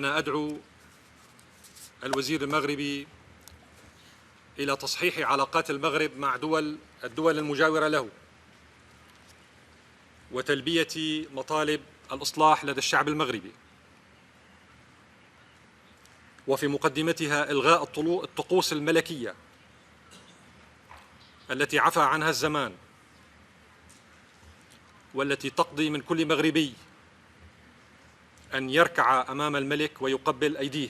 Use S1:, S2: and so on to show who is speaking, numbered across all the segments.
S1: وأنا أدعو الوزير المغربي إلى تصحيح علاقات المغرب مع الدول المجاورة له وتلبية مطالب الإصلاح لدى الشعب المغربي، وفي مقدمتها إلغاء الطقوس الملكية التي عفى عنها الزمان، والتي تقضي من كل مغربي أن يركع أمام الملك ويقبل أيديه.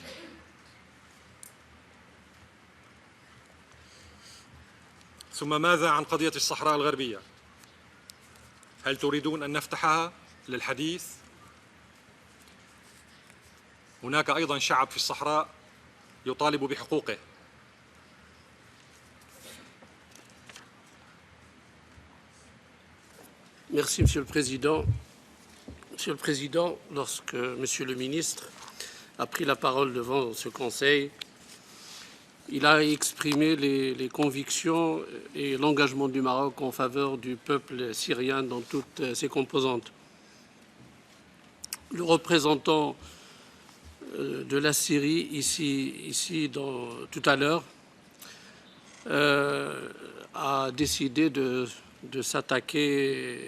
S1: ثم ماذا عن قضية الصحراء الغربية؟ هل تريدون أن نفتحها للحديث؟ هناك أيضا شعب في الصحراء يطالب بحقوقه.
S2: Merci, Monsieur le Président. Monsieur le Président, lorsque Monsieur le Ministre a pris la parole devant ce Conseil, il a exprimé les convictions et l'engagement du Maroc en faveur du peuple syrien dans toutes ses composantes. Le représentant de la Syrie ici tout à l'heure a décidé de s'attaquer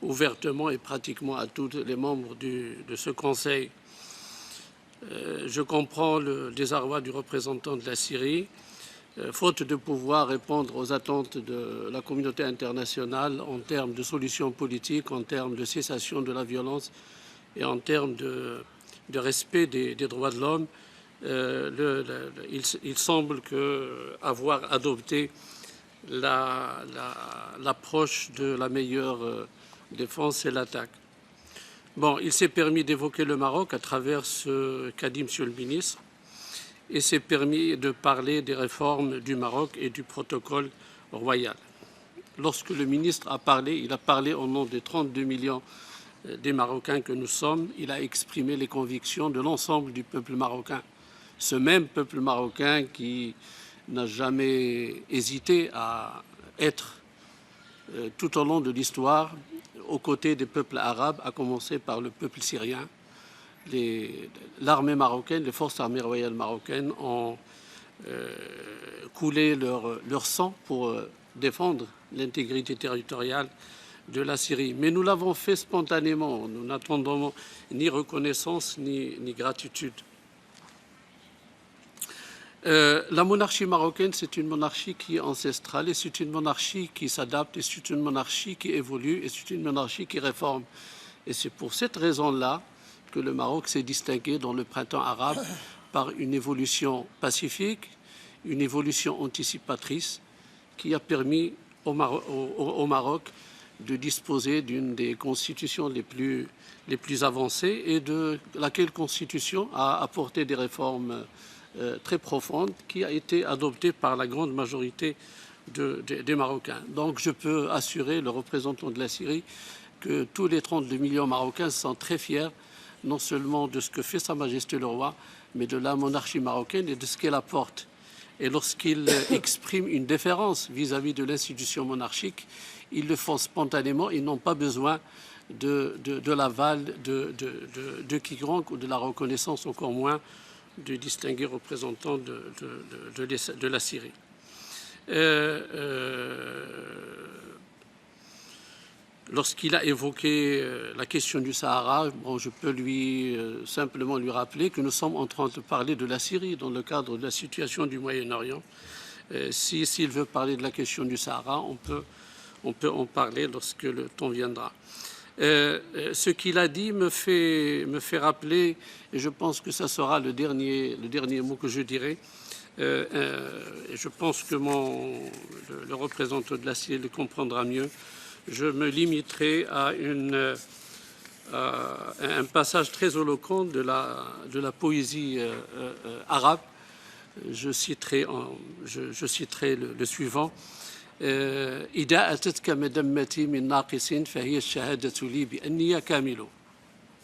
S2: ouvertement et pratiquement à tous les membres de ce Conseil. Je comprends le désarroi du représentant de la Syrie, faute de pouvoir répondre aux attentes de la communauté internationale en termes de solutions politiques, en termes de cessation de la violence et en termes de respect des droits de l'homme. Il semble qu'avoir adopté l'approche de la meilleure défense, c'est l'attaque. Bon, il s'est permis d'évoquer le Maroc à travers ce qu'a dit Monsieur le ministre et s'est permis de parler des réformes du Maroc et du protocole royal. Lorsque le ministre a parlé, il a parlé au nom des 32 millions des Marocains que nous sommes. Il a exprimé les convictions de l'ensemble du peuple marocain. Ce même peuple marocain qui n'a jamais hésité à être tout au long de l'histoire aux côtés des peuples arabes, à commencer par le peuple syrien. L'armée marocaine, les forces armées royales marocaines ont coulé leur sang pour défendre l'intégrité territoriale de la Syrie. Mais nous l'avons fait spontanément, nous n'attendons ni reconnaissance ni gratitude. La monarchie marocaine, c'est une monarchie qui est ancestrale et c'est une monarchie qui s'adapte et c'est une monarchie qui évolue et c'est une monarchie qui réforme. Et c'est pour cette raison-là que le Maroc s'est distingué dans le printemps arabe par une évolution pacifique, une évolution anticipatrice qui a permis au Maroc de disposer d'une des constitutions les plus avancées et de laquelle constitution a apporté des réformes très profonde qui a été adoptée par la grande majorité des Marocains. Donc je peux assurer le représentant de la Syrie que tous les 32 millions Marocains sont très fiers non seulement de ce que fait Sa Majesté le Roi, mais de la monarchie marocaine et de ce qu'elle apporte. Et lorsqu'ils expriment une déférence vis-à-vis de l'institution monarchique, ils le font spontanément, ils n'ont pas besoin de l'aval de quiconque ou de la reconnaissance encore moins du distingué représentant de la Syrie. Lorsqu'il a évoqué la question du Sahara, bon, je peux simplement lui rappeler que nous sommes en train de parler de la Syrie dans le cadre de la situation du Moyen-Orient. S'il veut parler de la question du Sahara, on peut en parler lorsque le temps viendra. Ce qu'il a dit me fait rappeler, et je pense que ça sera le dernier mot que je dirai, et je pense que le représentant de la Syrie le comprendra mieux. Je me limiterai à un passage très éloquent de la poésie arabe. Je citerai le suivant. إذا أتتك مدمتي من ناقص فهي الشهادة لي بأني كامل.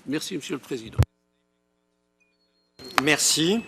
S2: Merci, Monsieur le Président.
S3: Merci.